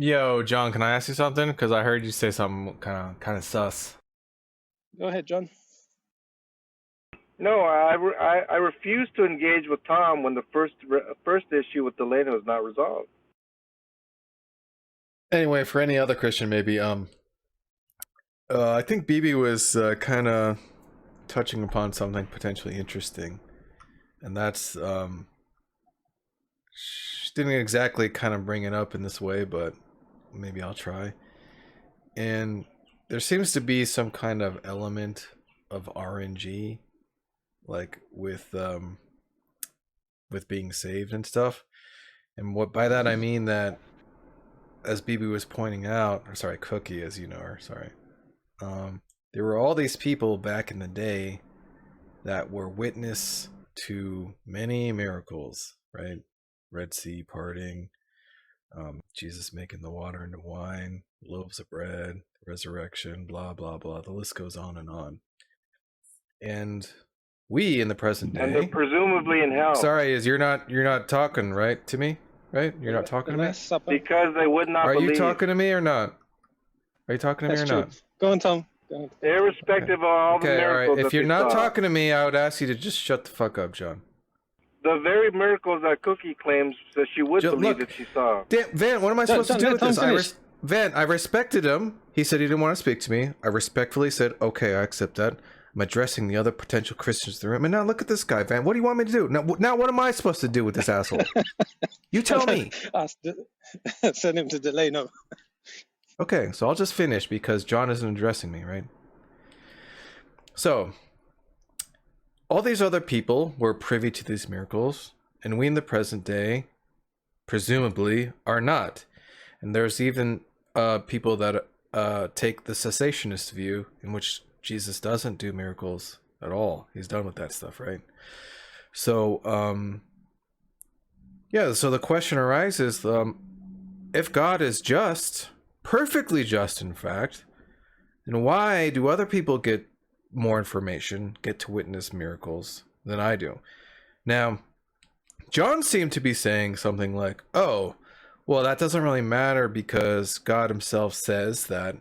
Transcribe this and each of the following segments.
Yo, John, can I ask you something? Because I heard you say something kind of sus. Go ahead, John. No, I refuse to engage with Tom when the first issue with Delano is not resolved. Anyway, for any other Christian, maybe I think BB was kind of touching upon something potentially interesting, and that's she didn't exactly kind of bring it up in this way, but maybe I'll try. And there seems to be some kind of element of RNG, like with being saved and stuff. And what by that I mean that, as BB was pointing out, or sorry, Cookie, as you know her, sorry. There were all these people back in the day that were witness to many miracles, right? Red Sea parting, Jesus making the water into wine, loaves of bread, resurrection, blah blah blah. The list goes on and on. And we in the present day, and they're presumably in hell. Sorry, you're not talking right to me, right? You're not talking to me because they would not. Are believe. you talking to me or not? Are you talking to me or true. not? Go on, Tom. Go on. Irrespective of all the miracles. All right. If you're not saw. talking to me, I would ask you to just shut the fuck up, John. The very miracles that Cookie claims that she would believe that she saw. Van, what am I supposed to do with this? Van, I respected him. He said he didn't want to speak to me. I respectfully said, okay, I accept that. I'm addressing the other potential Christians in the room. And now look at this guy, Van. What do you want me to do? Now what am I supposed to do with this asshole? You tell me. Send him to Delano. Okay, so I'll just finish because John isn't addressing me, right? So, all these other people were privy to these miracles, and we in the present day, presumably, are not. And there's even people that take the cessationist view, in which Jesus doesn't do miracles at all. He's done with that stuff, right? So, yeah, so the question arises, if God is just, perfectly just in fact, then why do other people get more information, get to witness miracles than I do? Now, John seemed to be saying something like, oh, well, that doesn't really matter because God himself says that,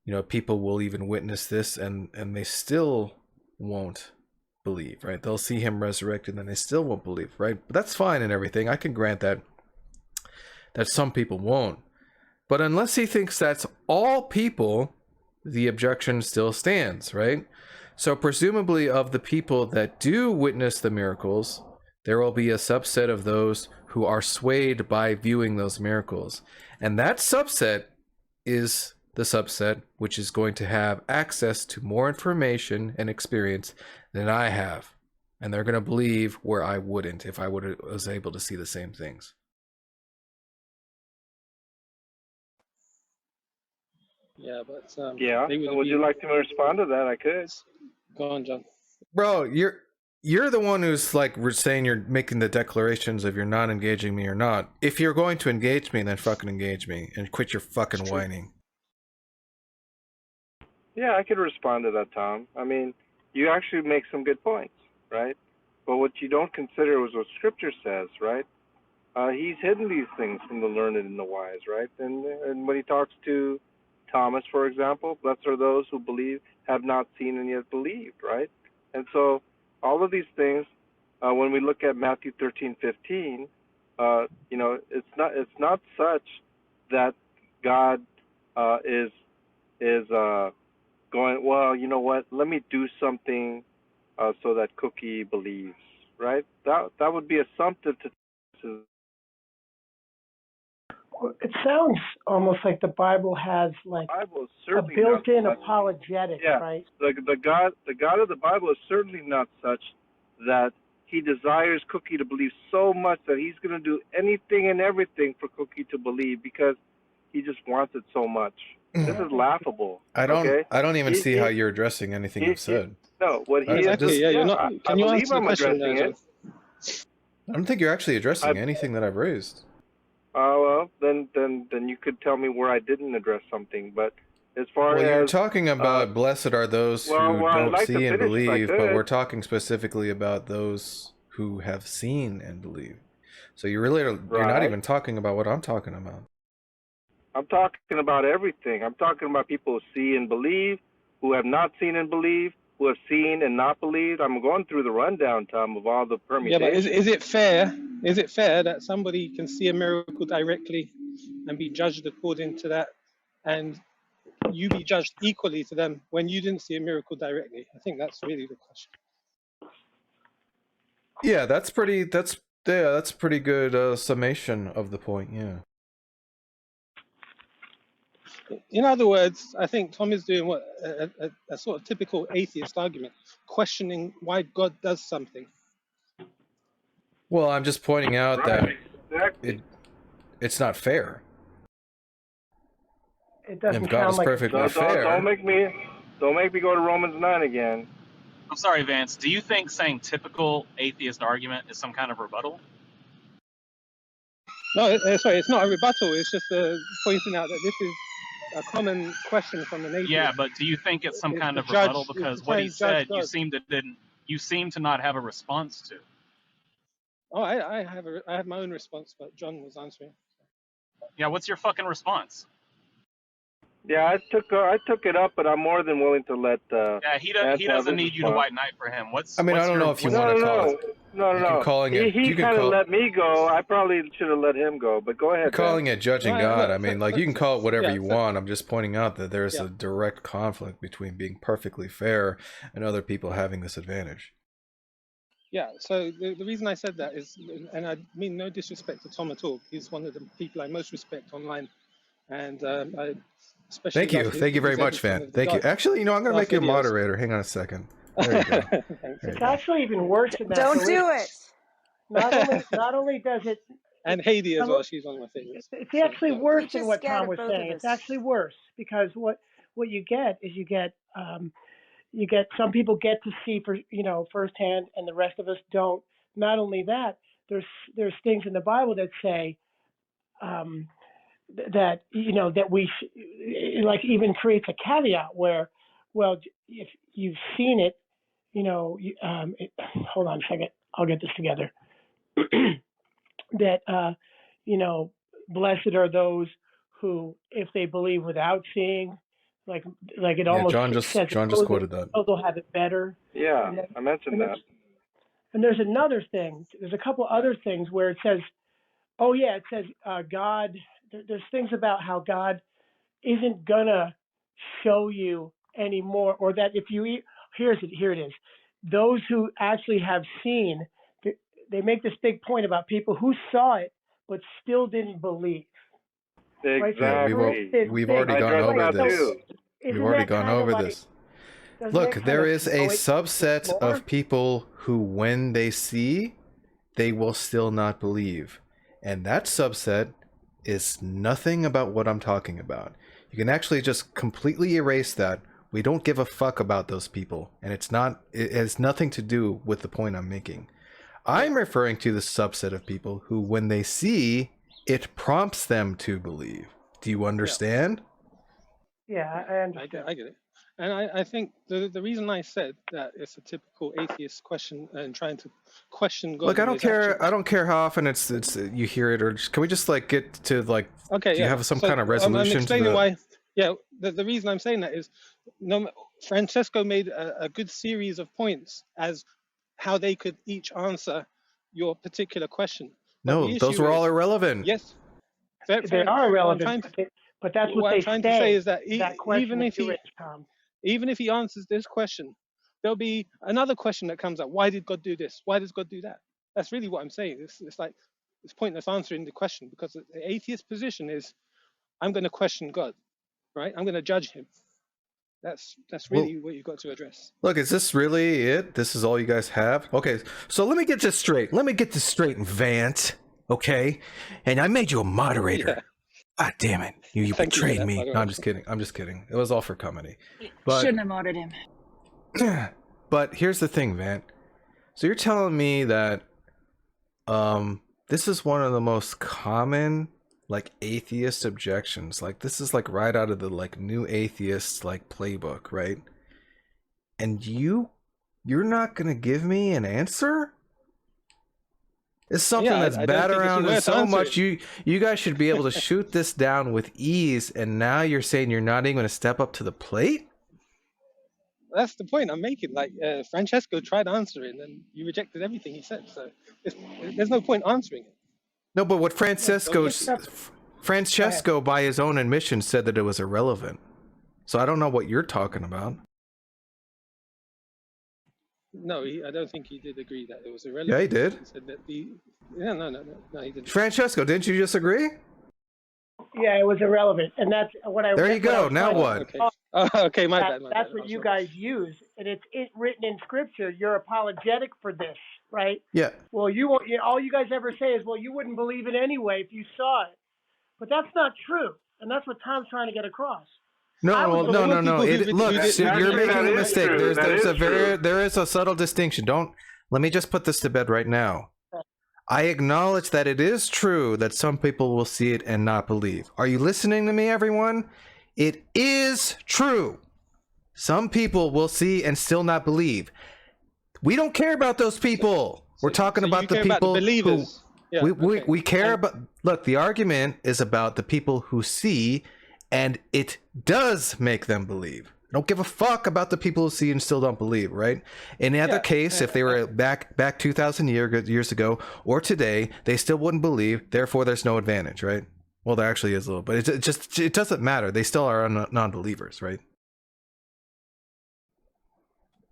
you know, people will even witness this and they still won't believe, right? They'll see him resurrected and they still won't believe, right? But that's fine and everything. I can grant that some people won't. But unless he thinks that's all people, the objection still stands, right? So presumably of the people that do witness the miracles, there will be a subset of those who are swayed by viewing those miracles. And that subset is the subset which is going to have access to more information and experience than I have. And they're going to believe where I wouldn't if I was able to see the same things. Yeah, but yeah. So would you like to respond to that? I could. Go on, John. Bro, you're the one who's like saying you're making the declarations of you're not engaging me or not. If you're going to engage me, then fucking engage me and quit your fucking whining. Yeah, I could respond to that, Tom. I mean, you actually make some good points, right? But what you don't consider is what Scripture says, right? He's hidden these things from the learned and the wise, right? And when he talks to Thomas, for example, blessed are those who believe, have not seen and yet believed, right? And so all of these things, when we look at Matthew 13:15, you know, it's not such that God is going, well, you know what? Let me do something so that Cookie believes, right? That would be assumptive to. It sounds almost like the Bible has like a built-in apologetic, yeah, right? The God of the Bible is certainly not such that he desires Cookie to believe so much that he's going to do anything and everything for Cookie to believe because he just wants it so much. This is laughable. I don't even see how you're addressing anything I've said. No, what he exactly, is. You're not. Can you answer the question, it. I don't think you're actually addressing anything that I've raised. Well, then you could tell me where I didn't address something. But as far as you're talking about blessed are those who don't see and believe, but we're talking specifically about those who have seen and believe. So you're not even talking about what I'm talking about. I'm talking about everything. I'm talking about people who see and believe, who have not seen and believe, who have seen and not believed. I'm going through the rundown, Tom, of all the Yeah, but permutations. is it fair? Is it fair that somebody can see a miracle directly and be judged according to that, and you be judged equally to them when you didn't see a miracle directly? I think that's really the question. Yeah, that's a pretty good summation of the point. Yeah. In other words, I think Tom is doing what a sort of typical atheist argument, questioning why God does something. Well, I'm just pointing out that Exactly. it's not fair. It doesn't If God sound is like perfectly fair, Don't make me go to Romans 9 again. I'm sorry, Vance. Do you think saying typical atheist argument is some kind of rebuttal? No, sorry, it's not a rebuttal. It's just pointing out that this is a common question from an atheist. Yeah, but do you think it's some Is kind to of judge- rebuttal? is to Because try what he and judge said, you God. seem to not have a response to. Oh, I have my own response, but John was answering. Yeah, what's your fucking response? Yeah, I took it up, but I'm more than willing to let. Yeah, he doesn't need you to white knight for him. I mean, I don't know if you want to call it. No. He kind of let me go. I probably should have let him go. But go ahead. Calling it judging God. I mean, like, you can call it whatever yeah, you want. I'm just pointing out that there's Yeah. a direct conflict between being perfectly fair and other people having this advantage. Yeah, so the reason I said that is, and I mean no disrespect to Tom at all. He's one of the people I most respect online, and I especially. Thank you. love his- Thank you very his much, editing Van. of the Thank you. Darth- Actually, you know, I'm going to make Darth you a videos. moderator. Hang on a second. There you go. There you it's go. actually even worse than that. Don't So do it. Not only does it, And Haiti as well. She's one of my favorites. it's actually So, worse You're than just what scared Tom of was both of saying. It's us. actually worse because what you get is you get some people get to see firsthand, and the rest of us don't. Not only that, there's things in the Bible that say that that we like even creates a caveat where, well, if you've seen it, hold on a second, I'll get this together. That blessed are those who, if they believe without seeing, like it almost says John just quoted that. they'll have it better. Yeah, I mentioned that. And there's another thing. There's a couple other things where it says, oh yeah, it says God. There's things about how God isn't gonna show you anymore, or that if you eat, here it is. Those who actually have seen, they make this big point about people who saw it but still didn't believe. Exactly. Yeah, we've already gone over this. We've already gone over this. Look, there is a subset of people who, when they see, they will still not believe. And that subset is nothing about what I'm talking about. You can actually just completely erase that. We don't give a fuck about those people. And it has nothing to do with the point I'm making. I'm referring to the subset of people who, when they see, it prompts them to believe. Do you understand? Yeah, I understand. I get it. And I think the reason I said that it's a typical atheist question and trying to question God. Look, I don't care how often it's you hear it, or can we just like get to like? Okay, do you have some kind of resolution? I'm explaining why. Yeah, the reason I'm saying that is, Francesco made a good series of points as how they could each answer your particular question. No, those were all irrelevant. Yes, they are irrelevant. But that's what they trying to say is that even if he answers this question, there'll be another question that comes up. Why did God do this? Why does God do that? That's really what I'm saying. It's like it's pointless answering the question, because the atheist position is, I'm going to question God, right? I'm going to judge him. That's really what you've got to address. Look, is this really it? This is all you guys have? Okay, so let me get this straight. Let me get this straight, Vance. Okay, and I made you a moderator. Yeah. Ah, damn it! You betrayed me. No, I'm just kidding. I'm just kidding. It was all for comedy. But, shouldn't have ordered him. But here's the thing, Van. So you're telling me that this is one of the most common like atheist objections. Like this is like right out of the like new atheist like playbook, right? And you're not gonna give me an answer? It's something Yeah, that's I don't bad think it's around and worth so much. answering. You guys should be able to shoot this down with ease, and now you're saying you're not even going to step up to the plate? That's the point I'm making. Like Francesco tried answering, and you rejected everything he said. So it's, there's no point answering it. No, but what Don't get Francesco, by his own admission, said that it was irrelevant. So I don't know what you're talking about. No, I don't think he did agree that it was irrelevant. Yeah, he did. He said that no, he didn't. Francesco, didn't you just agree? Yeah, it was irrelevant, and that's what I. There you that's what I go. was Now trying to- what? Okay. Oh, okay, my bad. That's what you guys use, and it's written in Scripture. You're apologetic for this, right? Yeah. Well, all you guys ever say is, well, you wouldn't believe it anyway if you saw it, but that's not true, and that's what Tom's trying to get across. No. Look, That- you're making that a is mistake. true. That is true. There is a subtle distinction. Let me just put this to bed right now. I acknowledge that it is true that some people will see it and not believe. Are you listening to me, everyone? It is true. Some people will see and still not believe. We don't care about those people. We're talking about the people who Yeah, we care about. Look, the argument is about the people who see, and it does make them believe. I don't give a fuck about the people who see and still don't believe, right? In either case, if they were back 2,000 years ago or today, they still wouldn't believe. Therefore, there's no advantage, right? Well, there actually is a little, but it doesn't matter. They still are non-believers, right?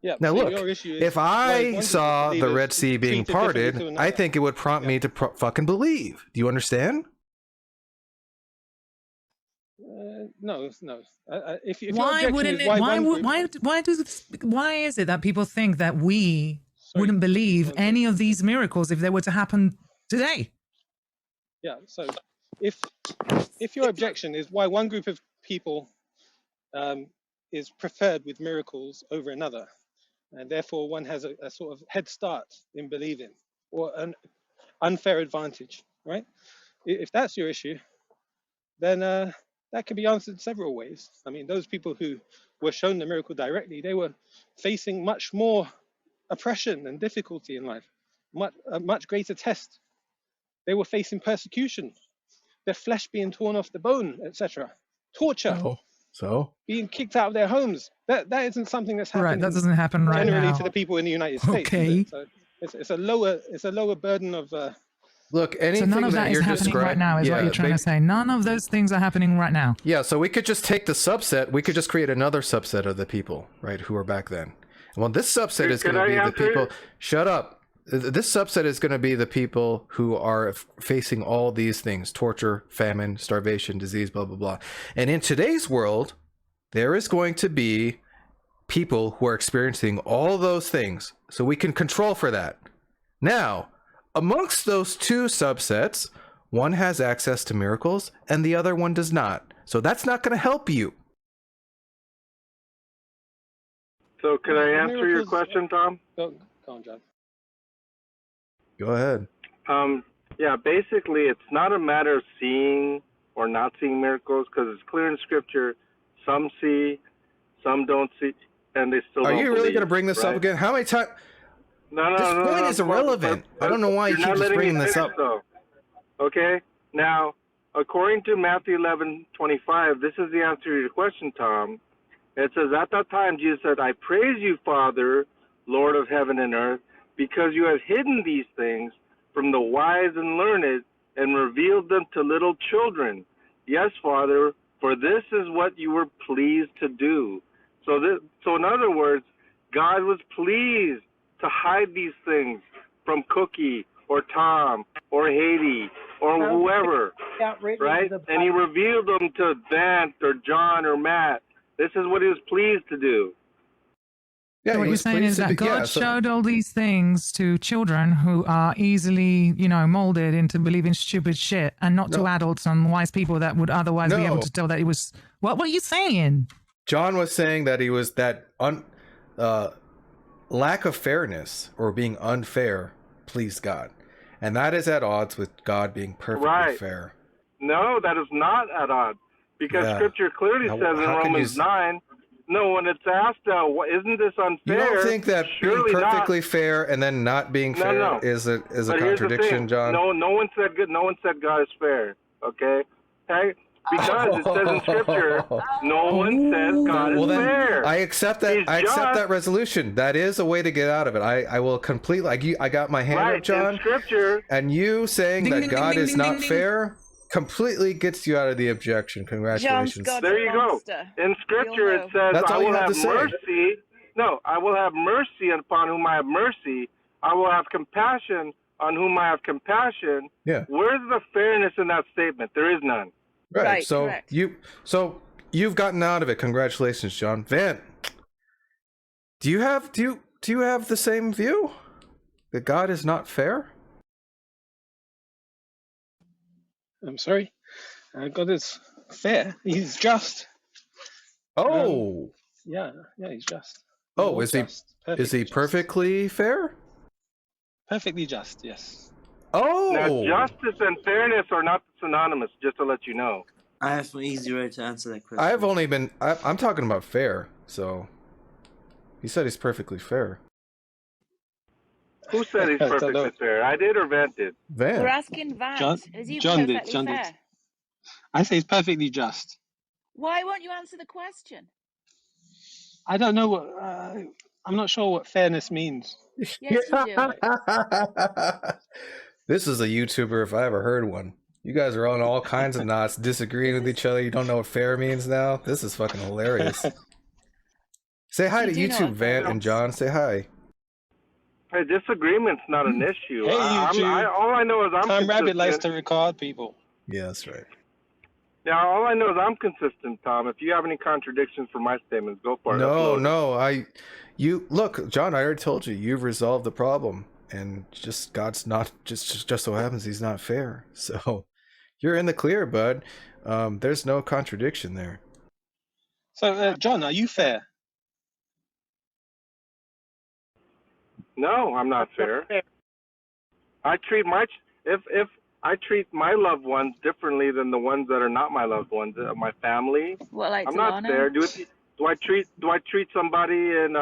Yeah. Now so look, your issue is if I saw the Red Sea being treated differently to parted, another. I think it would prompt me to fucking believe. Do you understand? No. If your Why objection wouldn't is it? Why is it that people think that we wouldn't believe any of these miracles if they were to happen today? Yeah. So if your objection is why one group of people is preferred with miracles over another, and therefore one has a sort of head start in believing or an unfair advantage, right? If that's your issue, then that can be answered several ways. I mean, those people who were shown the miracle directly, they were facing much more oppression and difficulty in life, a much greater test. They were facing persecution, their flesh being torn off the bone, etc. Torture, So being kicked out of their homes. That isn't something that's happening. Right, that doesn't happen right generally now. to the people in the United States. Okay. So it's a lower burden of. look, So anything none of that is you're happening right describing now, is what you're trying to say. None of those things are happening right now. Yeah, so we could just take the subset. We could just create another subset of the people, right, who were back then. Well, this subset is going to be the people. Shut up. This subset is going to be the people who are facing all these things: torture, famine, starvation, disease, blah blah blah. And in today's world, there is going to be people who are experiencing all those things, so we can control for that. Now, amongst those two subsets, one has access to miracles and the other one does not. So that's not going to help you. So can I answer your question, Tom? Go on, John. Go ahead. Yeah, basically, it's not a matter of seeing or not seeing miracles, because it's clear in Scripture, some see, some don't see, and they still Are don't you really believe, going to bring this up right? again? How many times? No, This point is irrelevant. I don't know why you you're keep not just letting me bringing this finish, up. though. Okay? Now, according to Matthew 11:25, this is the answer to your question, Tom. It says, at that time, Jesus said, I praise you, Father, Lord of heaven and earth, because you have hidden these things from the wise and learned and revealed them to little children. Yes, Father, for this is what you were pleased to do. So in other words, God was pleased to hide these things from Cookie or Tom or Haiti or whoever, right? And he revealed them to Vance or John or Matt. This is what he was pleased to do. Yeah, So what he you're was saying pleased is to that do- God yeah, so- showed all these things to children who are easily, molded into believing stupid shit, and not to No. adults and wise people that would otherwise be able No. to tell that it was. What are you saying? John was saying that he was that lack of fairness or being unfair pleased God. And that is at odds with God being perfectly Right. fair. No, that is not at odds. Because Yeah. Scripture clearly How says in can you Romans 9, No, when it's asked, isn't this unfair? You don't think that being Surely perfectly not. fair and then not being No, fair no. is a But here's the contradiction, thing. John? No one said good. No one said God is fair. Okay, because it says in Scripture, no one says God is Well, then fair. I accept that. He's I accept just. that resolution. That is a way to get out of it. I will completely. I got my hand Right, up, John. in Scripture. And you saying Ding, that ding, God ding, is ding, not ding, ding. fair completely gets you out of the objection. Congratulations. God's There you go. monster. In Scripture, it know. says, That's "I all you will have have to say. mercy." No, I will have mercy upon whom I have mercy. I will have compassion on whom I have compassion. Yeah. Where's the fairness in that statement? There is none. Right. So correct. you've gotten out of it. Congratulations, John. Van, do you have the same view that God is not fair? I'm sorry. God is fair. He's just. Oh. Yeah, he's just. Oh, is he Perfectly perfectly fair? Perfectly just, yes. Oh. Now, justice and fairness are not synonymous, just to let you know. I have an easy way to answer that question. I'm talking about fair. So he said he's perfectly fair. Who said he's perfectly fair? I did or Van did? Van. We're asking Vance. John- Is he John did, perfectly John did. fair? I say he's perfectly just. Why won't you answer the question? I don't know what. I'm not sure what fairness means. Yes, you do. This is a YouTuber if I ever heard one. You guys are on all kinds of knots, disagreeing with each other. You don't know what fair means now? This is fucking hilarious. Say hi You to do know YouTube, what fair Van and is. John. Say hi. Hey, disagreement's not an issue. Hey, YouTube. All I know is I'm Tom Rabbit consistent. likes to record people. Yeah, that's right. Yeah, all I know is I'm consistent, Tom. If you have any contradictions for my statements, go for it. Upload it. Look, John, I already told you, you've resolved the problem. And just God's not just so happens he's not fair. So you're in the clear, bud. There's no contradiction there. So, John, are you fair? No, I'm not fair. I treat if I treat my loved ones differently than the ones that are not my loved ones, my family. What, like I'm not fair. Do I treat somebody in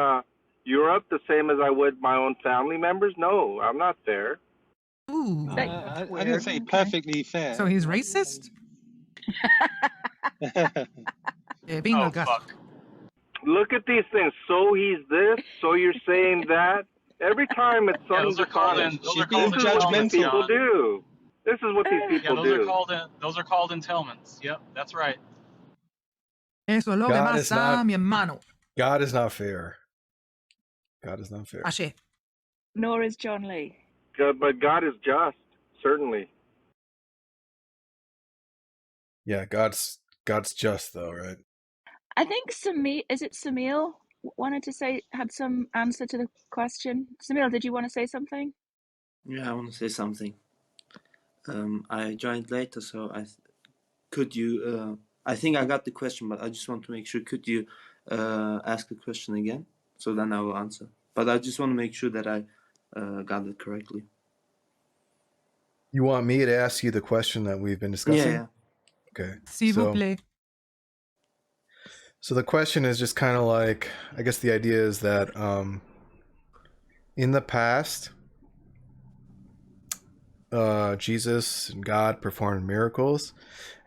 Europe the same as I would my own family members? No, I'm not fair. Ooh. I didn't say perfectly fair. So he's racist? Bingo, Oh, got fuck. Look at these things. So he's this. So you're saying that. Every time it's Yeah, something those are called dishonest. those are She's being called This is what these judgmental. people do. This is what these Yeah, people those are do. called entailments. Yep, that's right. Eso es lo que God is pasa, not- mi hermano. God is not fair. God is not fair. Ashe. Nor is John Lee. But God is just, certainly. Yeah, God's just though, right? I think Samil wanted to had some answer to the question. Samil, did you want to say something? Yeah, I want to say something. I joined later, so I think I got the question, but I just want to make sure. Could you ask the question again? So then I will answer. But I just want to make sure that I got it correctly. You want me to ask you the question that we've been discussing? Yeah. Okay. S'il vous plaît. So the question is just kind of like, I guess the idea is that in the past, Jesus and God performed miracles,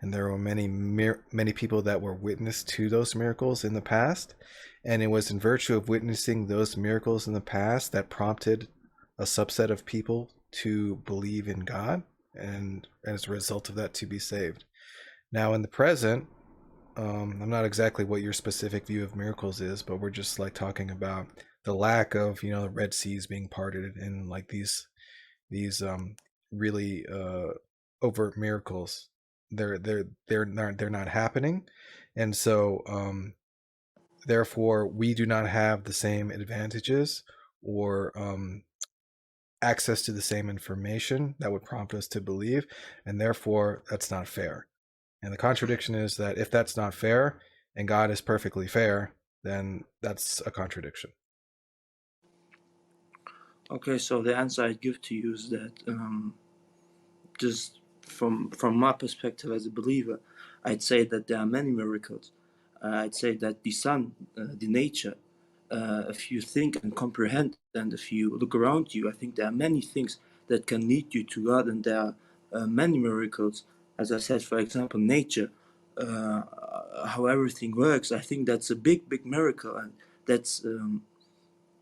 and there were many people that were witness to those miracles in the past, and it was in virtue of witnessing those miracles in the past that prompted a subset of people to believe in God, and as a result of that to be saved. Now in the present, I'm not exactly what your specific view of miracles is, but we're just like talking about the lack of, the Red Seas being parted and like these really overt miracles. They're not happening, and so therefore we do not have the same advantages or access to the same information that would prompt us to believe, and therefore that's not fair. And the contradiction is that if that's not fair and God is perfectly fair, then that's a contradiction. Okay, so the answer I'd give to you is that just from my perspective as a believer, I'd say that there are many miracles. I'd say that the sun, the nature, if you think and comprehend, and if you look around you, I think there are many things that can lead you to God, and there are many miracles. As I said, for example, nature, how everything works. I think that's a big, big miracle, and that's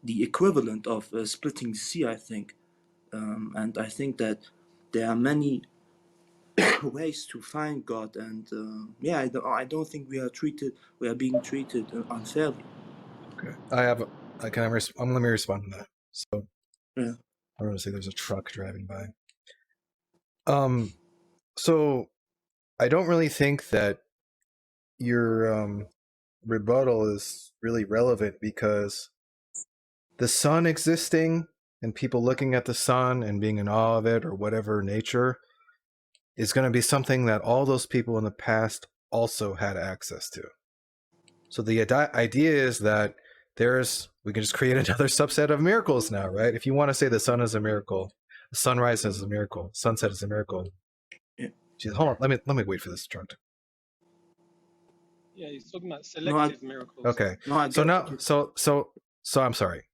the equivalent of splitting the sea, I think. And I think that there are many ways to find God, and yeah, I don't think we are being treated unfairly. Okay. Let me respond to that. So Yeah. I want to say there's a truck driving by. So I don't really think that your rebuttal is really relevant, because the sun existing and people looking at the sun and being in awe of it or whatever nature is going to be something that all those people in the past also had access to. So the idea is that we can just create another subset of miracles now, right? If you want to say the sun is a miracle, the sunrise is a miracle, sunset is a miracle. Yeah. Jeez, hold on, let me wait for this truck. Yeah, he's talking about selective miracles. Okay. No, So I'm sorry.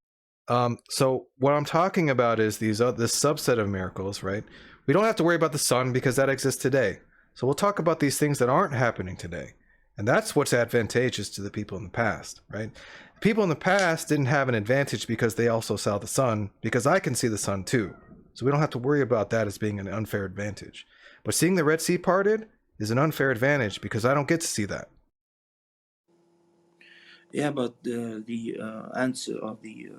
So what I'm talking about is this subset of miracles, right? We don't have to worry about the sun because that exists today. So we'll talk about these things that aren't happening today. And that's what's advantageous to the people in the past, right? People in the past didn't have an advantage because they also saw the sun, because I can see the sun too. So we don't have to worry about that as being an unfair advantage. But seeing the Red Sea parted is an unfair advantage because I don't get to see that. Yeah, but the answer of the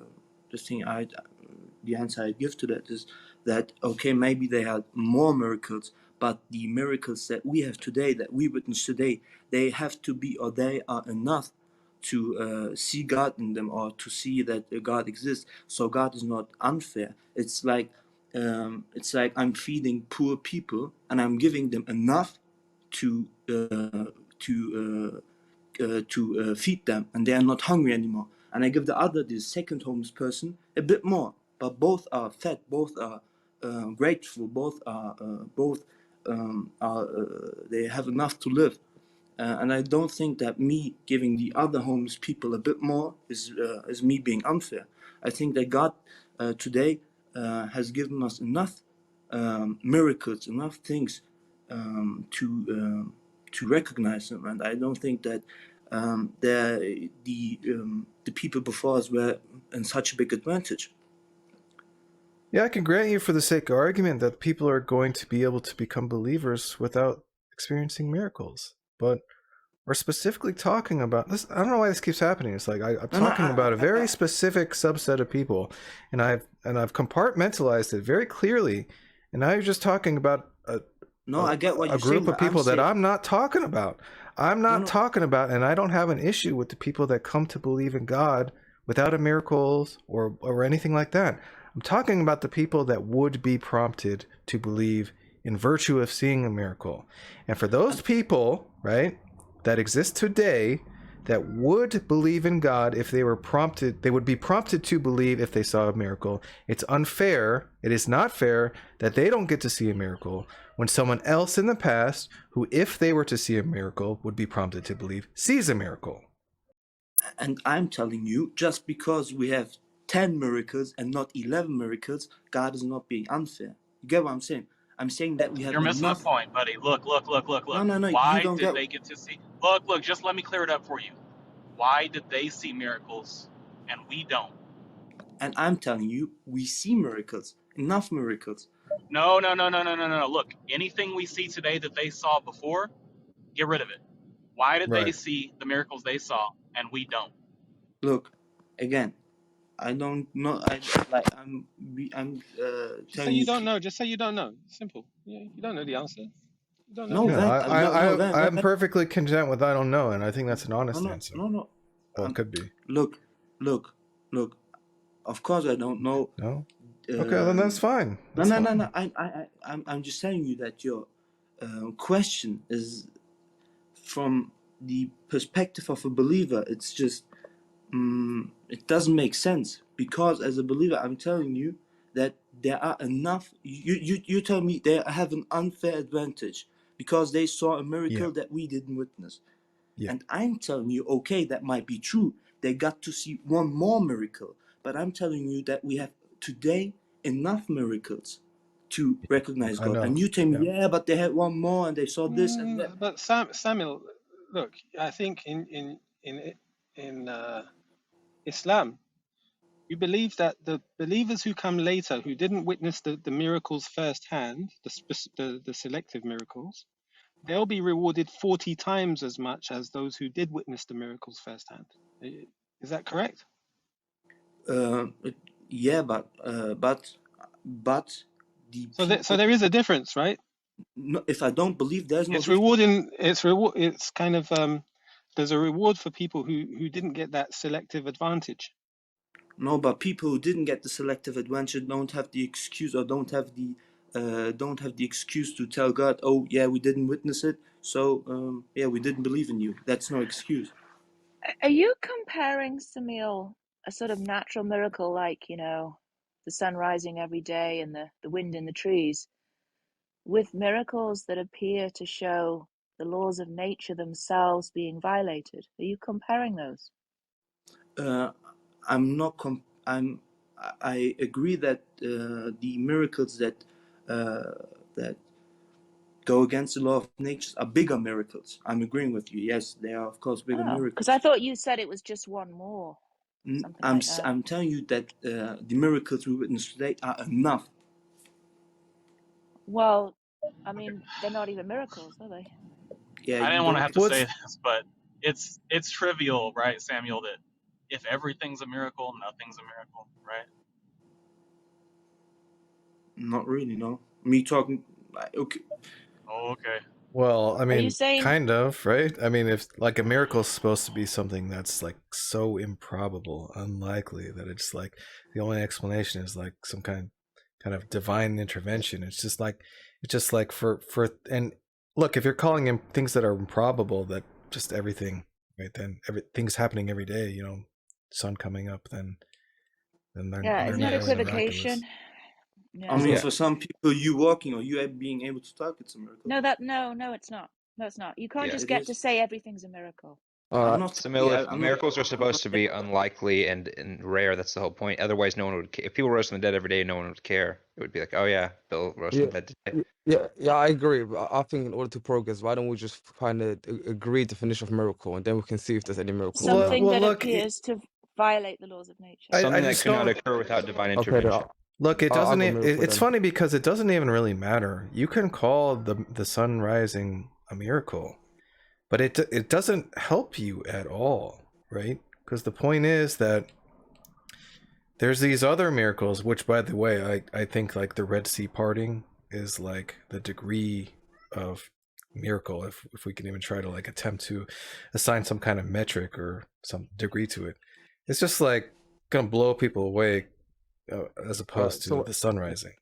answer I give to that is that, okay, maybe they had more miracles, but the miracles that we have today, that we witness today, they have to be, or they are enough to see God in them, or to see that God exists. So God is not unfair. It's like I'm feeding poor people and I'm giving them enough to feed them, and they are not hungry anymore. And I give the second homeless person, a bit more, but both are fed, both are grateful, both are they have enough to live. And I don't think that me giving the other homeless people a bit more is me being unfair. I think that God today has given us enough miracles, enough things to recognize them, and I don't think that the people before us were in such a big advantage. Yeah, I can grant you for the sake of argument that people are going to be able to become believers without experiencing miracles. But we're specifically talking about this. I don't know why this keeps happening. It's like I'm talking about a very specific subset of people, and I've compartmentalized it very clearly. And now you're just talking about I get what you're a group saying, of people that I'm not talking about. I'm not talking about, and I don't have an issue with the people that come to believe in God without a miracles or anything like that. I'm talking about the people that would be prompted to believe in virtue of seeing a miracle. And for those people, right, that exist today that would believe in God if they were prompted, they would be prompted to believe if they saw a miracle. It's unfair. It is not fair that they don't get to see a miracle when someone else in the past, who if they were to see a miracle would be prompted to believe, sees a miracle. And I'm telling you, just because we have 10 miracles and not 11 miracles, God is not being unfair. You get what I'm saying? I'm saying that we have You're missing enough. the point, buddy. Look. No, you Why don't did get. they get to see? Look, just let me clear it up for you. Why did they see miracles and we don't? And I'm telling you, we see miracles, enough miracles. No. Look, anything we see today that they saw before, get rid of it. Why did they see the miracles they saw and we don't? Look, again, I don't know. I'm Just say telling you you. don't know. Just say you don't know. Simple. Yeah, you don't know the answer. You don't know No, the answer. I'm perfectly content with I don't know, and I think that's an honest answer. No. Well, it could be. Look. Of course, I don't know. No. Okay, then that's fine. That's fine. No. I'm just telling you that your question is from the perspective of a believer. It's just it doesn't make sense, because as a believer, I'm telling you that there are enough. You tell me they have an unfair advantage because they saw a miracle that we didn't witness. Yeah. And I'm telling you, okay, that might be true. They got to see one more miracle. But I'm telling you that we have today enough miracles to recognize I God. know. And you tell me, Yeah. yeah, but they had one more and they saw this and that. But Samuel, look, I think in Islam, you believe that the believers who come later, who didn't witness the miracles firsthand, the selective miracles, they'll be rewarded 40 times as much as those who did witness the miracles firsthand. Is that correct? Uh, yeah, but the So people. there is a difference, right? No, if I don't believe, there's no It's difference. rewarding. It's kind of there's a reward for people who didn't get that selective advantage. No, but people who didn't get the selective advantage don't have the excuse, or don't have the excuse to tell God, oh yeah, we didn't witness it, so yeah, we didn't believe in you. That's no excuse. Are you comparing, Samil, a sort of natural miracle like, the sun rising every day and the wind in the trees, with miracles that appear to show the laws of nature themselves being violated? Are you comparing those? I'm not. I agree that the miracles that go against the law of nature are bigger miracles. I'm agreeing with you. Yes, they are of course bigger Oh, because I miracles. thought you said it was just one more, something like that. I'm telling you that the miracles we witness today are enough. Well, I mean, they're not even miracles, are they? Yeah, I you didn't want to don't. have to say What's this, but it's trivial, right, Samuel, that if everything's a miracle, nothing's a miracle, right? Not really. No, me talking. Okay. Oh, okay. well, I Are you mean, saying, kind of, right? I mean, if like a miracle is supposed to be something that's like so improbable, unlikely that it's like the only explanation is like some kind of divine intervention. It's just like for and look, if you're calling in things that are improbable, that just everything, right? Then everything's happening every day, sun coming up, then yeah, they're isn't not that really equivocation? miraculous. I Yeah. mean, Yeah. for some people, you walking or you being able to talk, it's a miracle. No, it's not. No, it's not. You can't Yeah. just It get to is. say everything's a miracle. I'm Uh, not. Samil, Yeah, if I'm not. miracles are I'm supposed not to saying. be unlikely and rare, that's the whole point. Otherwise, no one would care. If people rose from the dead every day, no one would care. It would be like, oh yeah, Bill rose Yeah, from the dead today. yeah, I agree. But I think in order to progress, why don't we just find a agreed definition of miracle, and then we can see if there's any miracles or not. Something Well, that look, appears to violate the laws of nature. I Something that just cannot don't. occur without divine Okay, then intervention. Look, it I'll doesn't. go miracle It's then. funny because it doesn't even really matter. You can call the sun rising a miracle, but it doesn't help you at all, right? Because the point is that there's these other miracles, which, by the way, I think like the Red Sea parting is like the degree of miracle, if we can even try to like attempt to assign some kind of metric or some degree to it. It's just like gonna blow people away as opposed to So the sun rising.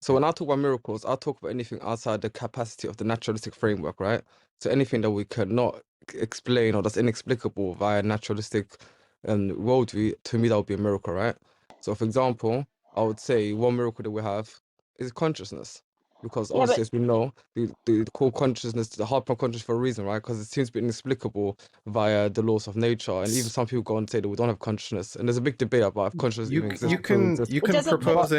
So when I talk about miracles, I'll talk about anything outside the capacity of the naturalistic framework, right? So anything that we cannot explain or that's inexplicable via naturalistic worldview, to me that would be a miracle, right? So for example, I would say one miracle that we have is consciousness. Because Yeah, obviously, but as we know, the core consciousness, the hard part consciousness for a reason, right? Because it seems to be inexplicable via the laws of nature. And even some people go on and say that we don't have consciousness. And there's a big debate about if consciousness even exists, doesn't exist. it doesn't. But propose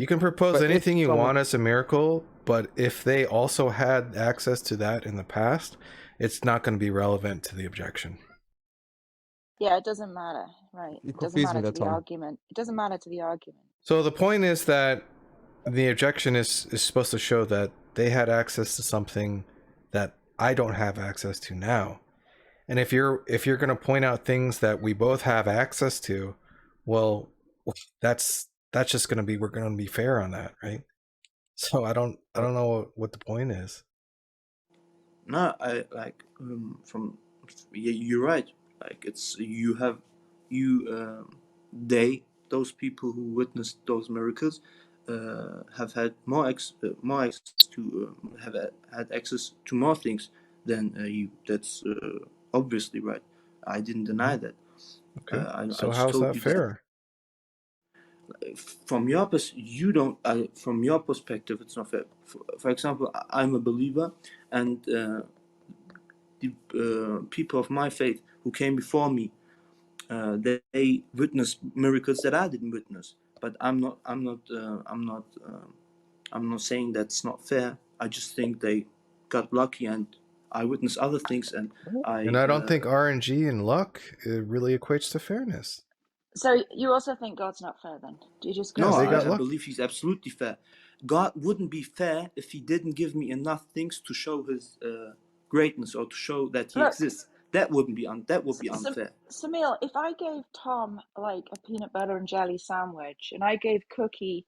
you can propose But if anything you someone want as a miracle, but if they also had access to that in the past, it's not going to be relevant to the objection. yeah, it doesn't matter, right? you It doesn't confuse me matter there, to the Tom. argument. It doesn't matter to the argument. So the point is that the objection is supposed to show that they had access to something that I don't have access to now. And if you're going to point out things that we both have access to, well, that's just going to be, we're going to be fair on that, right? So I don't know what the point is. No, I like from. Yeah, you're right. Like it's those people who witnessed those miracles have had more access to had access to more things than you. That's obviously right. I didn't deny that. Okay. I So just how's told that you that fair? from your from your perspective, it's not fair. For example, I'm a believer, and the people of my faith who came before me, they witnessed miracles that I didn't witness. But I'm not saying that's not fair. I just think they got lucky, and I witnessed other things, and I don't think RNG and luck really equates to fairness. So you also think God's not fair then? Do you just No, Yeah, I believe he's absolutely fair. God wouldn't be fair if he didn't give me enough things to show his greatness or to show that he exists. That would be unfair. Samil, if I gave Tom like a peanut butter and jelly sandwich, and I gave Cookie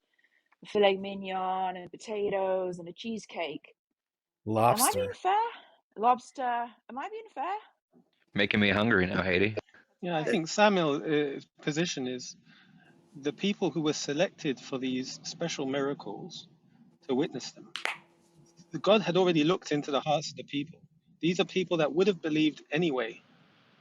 a filet mignon and potatoes and a cheesecake, lobster. Am I being fair? Lobster. Am I being fair? Making me hungry now, Haiti. Yeah, I think Samuel's position is the people who were selected for these special miracles to witness them. God had already looked into the hearts of the people. These are people that would have believed anyway,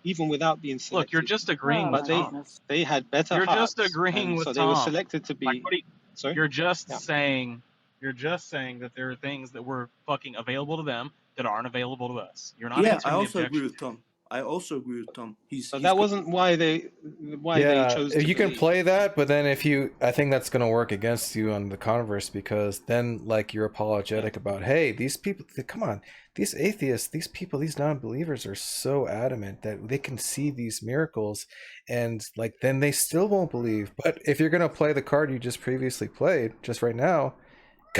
even without being selected. Look, you're just agreeing with Tom. They had better You're hearts. just agreeing with so Tom. they were selected to be. Like, sorry? You're just saying that there are things that were fucking available to them that aren't available to us. You're not answering I the also agree objection. with Tom. I also agree with Tom. So that wasn't why they chose to you can believe. play that, but then I think that's going to work against you on the converse, because then like you're apologetic about, hey, these people, come on, these atheists, these people, these non-believers are so adamant that they can see these miracles, and like then they still won't believe. But if you're going to play the card you just previously played, just right now,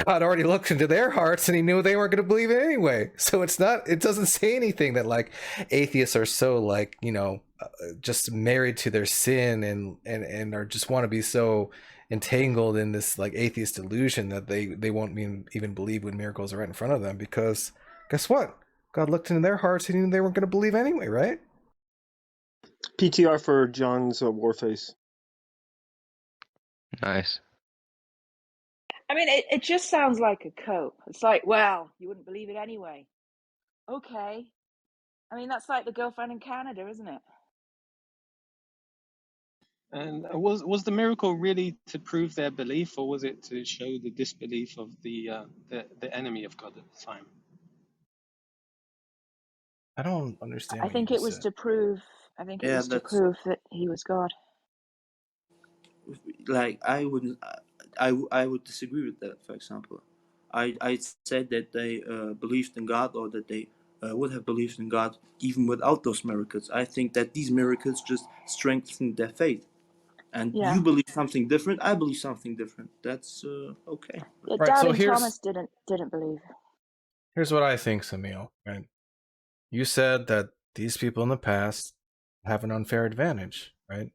God already looked into their hearts and he knew they weren't going to believe it anyway. So it doesn't say anything that like atheists are so like, just married to their sin and are just want to be so entangled in this like atheist delusion that they won't even believe when miracles are right in front of them, because guess what? God looked into their hearts and he knew they weren't going to believe anyway, right? PTR for John's Warface. Nice. I mean, it just sounds like a cope. It's like, well, you wouldn't believe it anyway. Okay. I mean, that's like the girlfriend in Canada, isn't it? And was the miracle really to prove their belief, or was it to show the disbelief of the enemy of God at the time? I don't understand. I think it was to prove. I think it was to prove that he was God. Like I would disagree with that. For example, I said that they believed in God, or that they would have believed in God even without those miracles. I think that these miracles just strengthened their faith. And you believe something different, I believe something different. That's okay. Yeah, Doubting Thomas didn't believe. Here's what I think, Samil. Right? You said that these people in the past have an unfair advantage, right?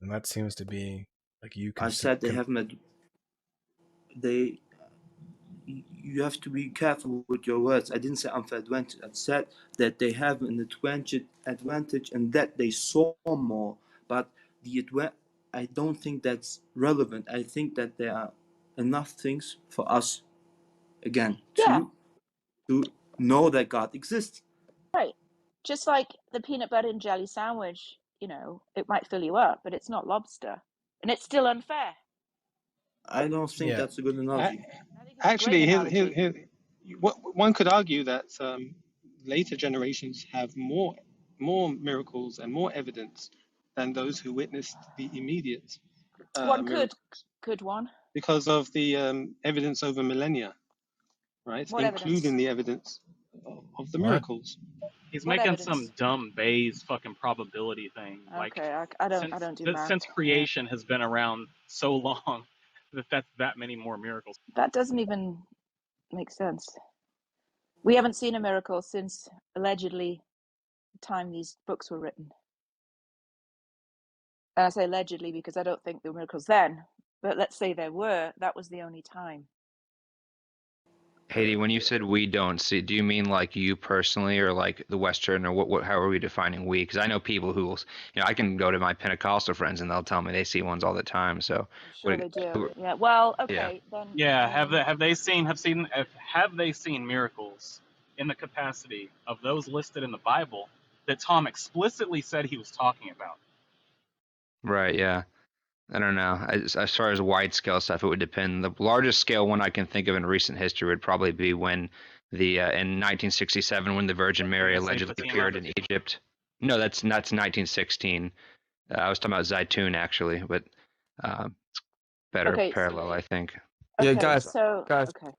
And that seems to be like you. I said they have you have to be careful with your words. I didn't say unfair advantage. I said that they have an advantage and that they saw more. But I don't think that's relevant. I think that there are enough things for us, again, to know that God exists. Right. Just like the peanut butter and jelly sandwich, it might fill you up, but it's not lobster. And it's still unfair. I don't think that's a good analogy. Actually, one could argue that later generations have more miracles and more evidence than those who witnessed the immediate miracles. Could one? Because of the evidence over millennia, right? Including the evidence of the miracles. He's making some dumb Bayes fucking probability thing. Okay, I don't do math. Since creation has been around so long, that's that many more miracles. That doesn't even make sense. We haven't seen a miracle since allegedly the time these books were written. And I say allegedly because I don't think there were miracles then, but let's say there were. That was the only time. Haiti, when you said we don't see, do you mean like you personally, or like the Western, or what? How are we defining we? Because I know people who, I can go to my Pentecostal friends and they'll tell me they see ones all the time. So I'm sure they do. Yeah. Well, okay. Yeah. Then. Yeah. Have they seen miracles in the capacity of those listed in the Bible that Tom explicitly said he was talking about? Right. Yeah. I don't know. As far as wide scale stuff, it would depend. The largest scale one I can think of in recent history would probably be when in 1967 when the Virgin Mary allegedly appeared in Egypt. No, that's 1916. I was talking about Zaytun actually, but it's better Okay. parallel, I think. Yeah, Okay. guys, So guys. okay.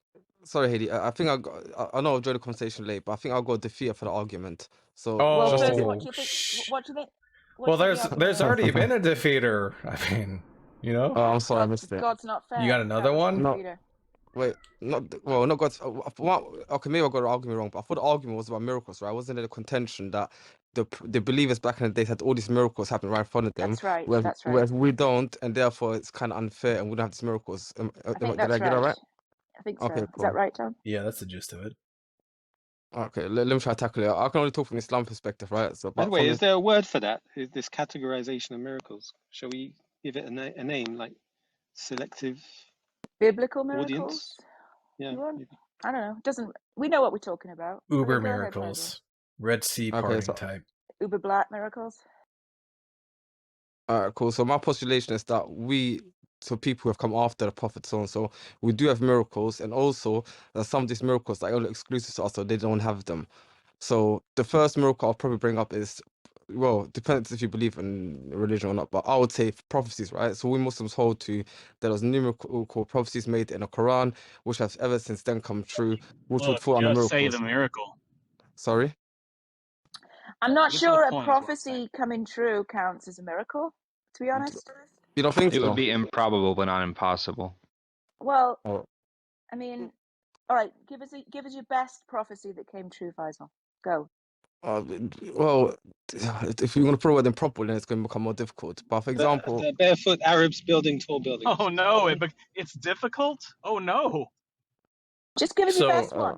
Sorry, Haiti. I think I know I'll join the conversation late, but I think I'll go defeat for the argument. So Well, just to first, give. what do you think? What do you think? What Well, do you think the there's argument already is? been a defeater. I mean, you know, Oh, I'm sorry, I missed it. God's not you fair. got That another was the one. No, defeater. wait, not God's. Okay, maybe I got the argument wrong, but I thought the argument was about miracles, right? Wasn't it a contention that the believers back in the days had all these miracles happening right in front of them, That's right. whereas, That's right. whereas we don't, and therefore it's kind of unfair, and we don't have these miracles. I think Did I that's get that right. right? I think Okay, so. Is cool. that right, Tom? Yeah, that's the gist of it. Okay, let me try to tackle it. I can only talk from Islam perspective, right? So, By the but way, from is there a word for that? Is this categorization of miracles? Shall we give it a name like selective Biblical audience? miracles? Yeah. You want? Maybe. I don't know. Doesn't we know what we're talking about? Uber Okay, go ahead, Faisal. miracles, Red Sea okay, parting so type. Uber black miracles. all right, cool. So my postulation is that people who have come after the prophet, so and so, we do have miracles, and also that some of these miracles are only exclusive to us, so they don't have them. So the first miracle I'll probably bring up is, well, depends if you believe in religion or not, but I would say prophecies, right? So we Muslims hold to there was numerous prophecies made in the Quran, which have ever since then come true, which would Look, fall under just say the miracles. miracle. Sorry? I'm not Get to the sure a point is what I'm saying. prophecy coming true counts as a miracle, to be honest. You don't think It would so? be improbable but not impossible. Well, Oh, I mean, all right, give us your best prophecy that came true, Faisal. Go. well, if you're going to prove it improperly, then it's going to become more difficult. But for example, The barefoot Arabs building tall buildings. Oh no, it's difficult. Oh no. Just give us your So best one.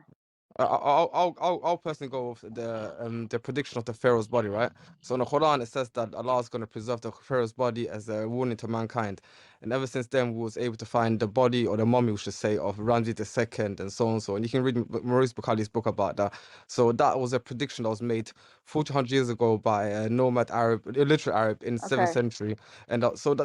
I'll personally go with the prediction of the Pharaoh's body, right? So in the Quran it says that Allah is going to preserve the Pharaoh's body as a warning to mankind, and ever since then we was able to find the body, or the mummy we should say, of Ramses II and so on and so. And you can read Maurice Bukhari's book about that. So that was a prediction that was made 400 years ago by a nomad Arab, a literate Arab in the 7th Okay. century, and that's one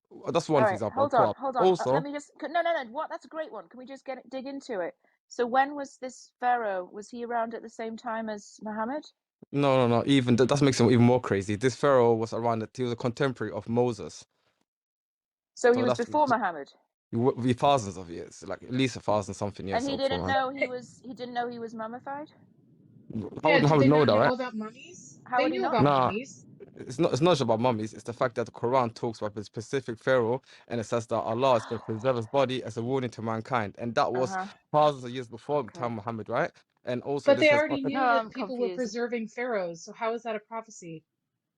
All for right, example. hold on. Also, Let me just no. What? That's a great one. Can we just dig into it? So when was this pharaoh? Was he around at the same time as Muhammad? no. Even that makes him even more crazy. This pharaoh was around. He was a contemporary of Moses. So he So was that's before Muhammad. be thousands of years, like at least 1,000 something years. And he So didn't know he didn't know he was mummified. how Did would they know not that, know right? about mummies? How They would he knew not about know? Nah, mummies. it's not just about mummies. It's the fact that the Quran talks about a specific pharaoh, and it says that Allah is going to preserve his body as a warning to mankind, and that was thousands of years before the Okay. time of Muhammad, right? And also But this they says, already No, knew I'm that people were confused. preserving pharaohs. So how is that a prophecy?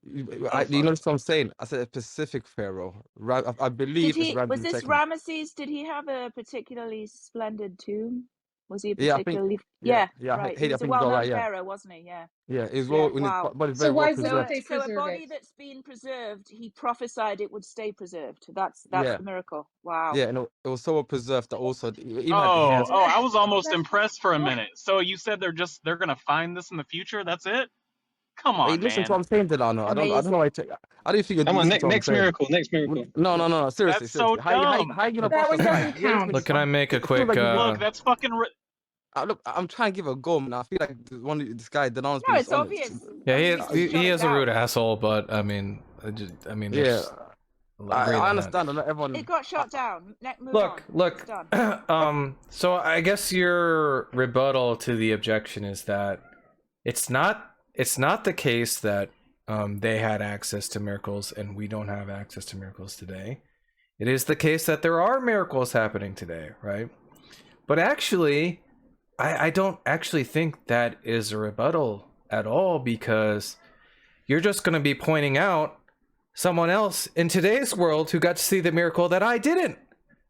you know what I'm saying? I said a specific pharaoh. I Did believe it's he? Was Ramses this II. Ramesses? Did he have a particularly splendid tomb? Was he a Yeah, I think. particularly? Yeah. Right. He Hey, I was a think he's all well-known right. Yeah. pharaoh, wasn't he? Yeah. Yeah, it's Yeah. well, Wow. body's So very well why So wouldn't preserved. they so a preserve body it? that's been preserved, he prophesied it would stay preserved. That's Yeah, the miracle. Wow. yeah, and it was so well preserved that also it even had the hairs. Oh, I was almost That's impressed for a what? minute. So you said they're gonna find this in the future? That's it? Come Hey, on, listen to what man. I'm saying, Delano. I don't know why. Amazing. I don't think you Come on, listen to what I'm next saying. miracle, next miracle. No. Seriously, That's so seriously. dumb. How you gonna That brush one aside? doesn't You always count. look, can I make a it feels quick? like you Look, that's fucking. look. I'm trying to give a go, man. I feel like this guy Delano's No, being it's dishonest. obvious. Yeah, I mean, we just he shut it is a rude down. asshole, but I mean, Yeah, there's agree I on that. understand. Not It everyone. got shut down. Move on. Look. It's done. So I guess your rebuttal to the objection is that it's not the case that they had access to miracles and we don't have access to miracles today. It is the case that there are miracles happening today, right? But actually, I don't actually think that is a rebuttal at all, because you're just going to be pointing out someone else in today's world who got to see the miracle that I didn't.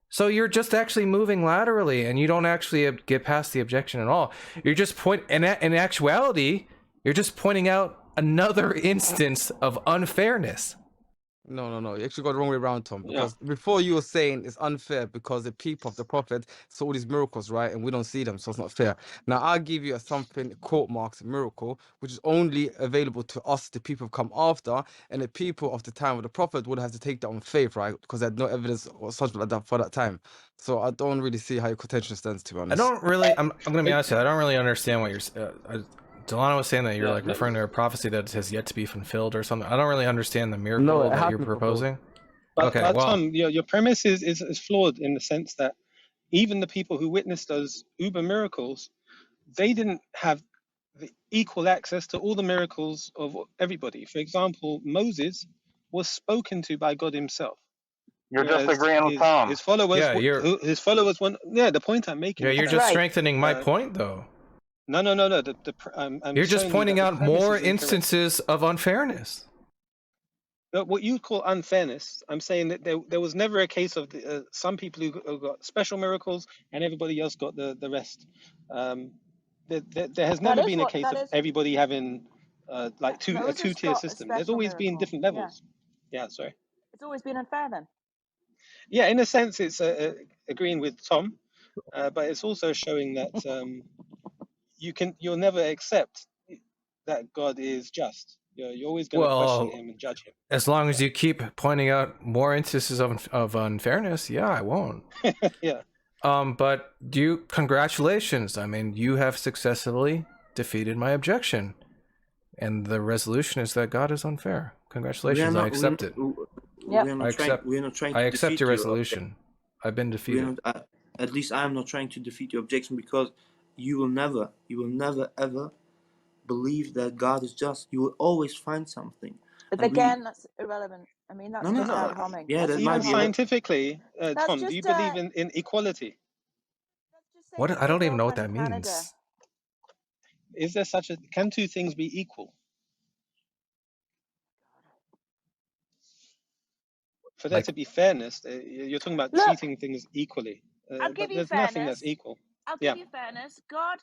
So you're just actually moving laterally, and you don't actually get past the objection at all. You're just in actuality, you're just pointing out another instance of unfairness. No. You actually got the wrong way around, Tom. Yeah. Because before you were saying it's unfair because the people of the prophet saw all these miracles, right? And we don't see them, so it's not fair. Now, I'll give you something, quote marks, miracle, which is only available to us, the people who come after, and the people of the time of the prophet would have to take that on faith, right? Because they had no evidence or something like that for that time. So I don't really see how your contention stands, to be I honest. don't really. I'm going to be honest. I don't really understand what you're. Delano was saying that you're like referring to a prophecy that has yet to be fulfilled or something. I don't really understand the miracle that you're proposing. But Okay, well, Tom, your premise is flawed in the sense that even the people who witnessed those uber miracles, they didn't have the equal access to all the miracles of everybody. For example, Moses was spoken to by God himself, You're just whereas agreeing with Tom. his followers, yeah, yeah, the point I'm making is you're That's that just right. strengthening my point, though. no. I'm You're just showing you that pointing the out premise more is incorrect. instances of unfairness. What you call unfairness, I'm saying that there was never a case of some people who got special miracles and everybody else got the rest. There has That never is been a what case that of is. everybody having like a Moses two-tier got a system. There's special always been miracle. different Yeah. levels. Yeah, sorry. It's always been unfair then. Yeah, in a sense, it's agreeing with Tom, but it's also showing that you'll never accept that God is just. You're always going to question Well, him and judge as long as you keep pointing out more instances of unfairness, yeah, I won't. him. Yeah. But congratulations. I mean, you have successfully defeated my objection. And the resolution is that God is unfair. Congratulations, I accept it. Yep. We're not trying I to accept defeat your your objection. resolution. I've been We're defeated. not, at least I am not trying to defeat your objection, because you will never ever believe that God is just. You will always find something. But And again, that's irrelevant. I mean, that's just ad homing. yeah, That's that just might ad Even be homing. scientifically, That's Tom, do you just believe in equality? that's just saying What? you've I got a don't even know what girlfriend that in Canada. means. Is there such a can two things be equal? For there Like, to be fairness, you're talking about Look, treating things equally, I'll give but you there's nothing that's fairness. equal. I'll Yeah. give you fairness. God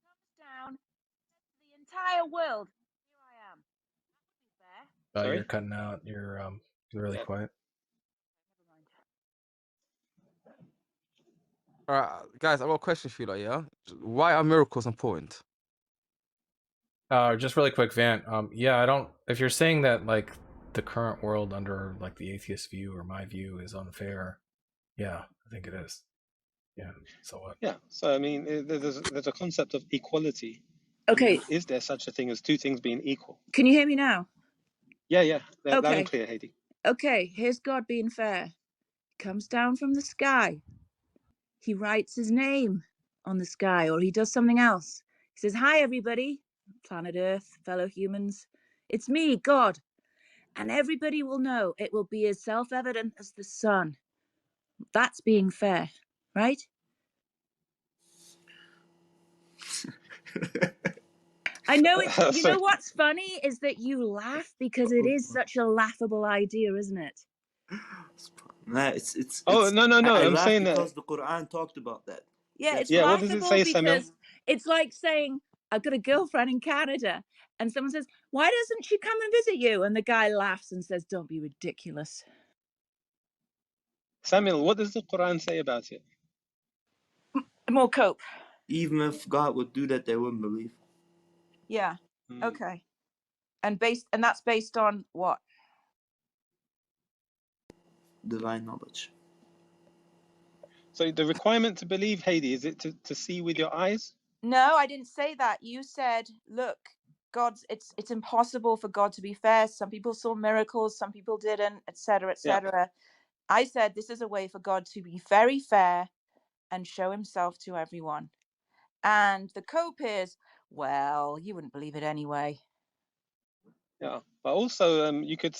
comes down to the entire world. Here I am. That would be fair. you're Sorry. cutting out. You're really quiet. All right, guys, I got a question for you, like, yeah? Why are miracles important? Just really quick, Vant. Yeah, I don't. If you're saying that like the current world under like the atheist view or my view is unfair, yeah, I think it is. Yeah. So what? Yeah. So I mean, there's a concept of equality. Okay. Is there such a thing as two things being equal? Can you hear me now? Yeah. Loud and Okay. clear, Haiti. Okay. Here's God being fair. He comes down from the sky. He writes his name on the sky, or he does something else. He says, "Hi, everybody, planet Earth, fellow humans. It's me, God." And everybody will know. It will be as self-evident as the sun. That's being fair, right? I know it's, you know what's funny is that you laugh because it is such a laughable idea, isn't it? Nah, it's Oh, no. I I'm laugh saying that. because the Quran talked about that. Yeah, That's it's Yeah. why. What does it say, laughable Samuel? because it's like saying, I've got a girlfriend in Canada, and someone says, "Why doesn't she come and visit you?" And the guy laughs and says, "Don't be ridiculous." Samuel, what does the Quran say about it? More cope. Even if God would do that, they wouldn't believe. Yeah. Okay. And that's based on what? Divine knowledge. So the requirement to believe, Haiti, is it to see with your eyes? No, I didn't say that. You said, look, it's impossible for God to be fair. Some people saw miracles, some people didn't, etc., etc. Yeah. I said this is a way for God to be very fair and show himself to everyone. And the cope is, well, you wouldn't believe it anyway. Yeah, but also you could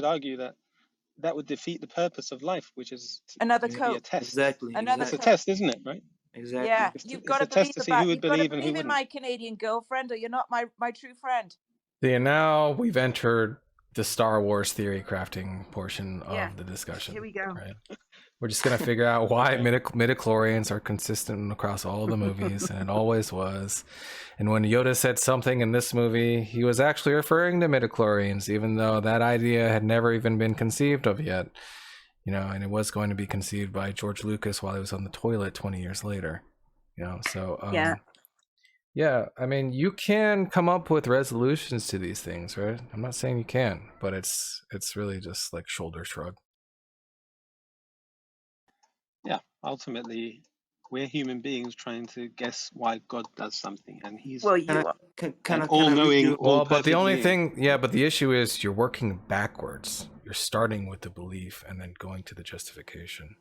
argue that would defeat the purpose of life, which is to be a test. Exactly. It's a test, isn't it? Right? Exactly. Yeah, you've got to believe to see who would believe and who in my Canadian girlfriend, or you're not my true friend. Yeah, now we've entered the Star Wars theory crafting portion of the discussion. Here we go. Right? We're just gonna figure out why midichlorians are consistent across all the movies, and it always was. And when Yoda said something in this movie, he was actually referring to midichlorians, even though that idea had never even been conceived of yet. You know, and it was going to be conceived by George Lucas while he was on the toilet 20 years later. You know, so yeah, I mean, you can come up with resolutions to these things, right? I'm not saying you can, but it's really just like shoulder shrug. Yeah, ultimately, we're human beings trying to guess why God does something, and He's Well, Can I you are. can an I read all-knowing, you? Well, but the all-perfect only being. thing, yeah, but the issue is you're working backwards. You're starting with the belief and then going to the justification.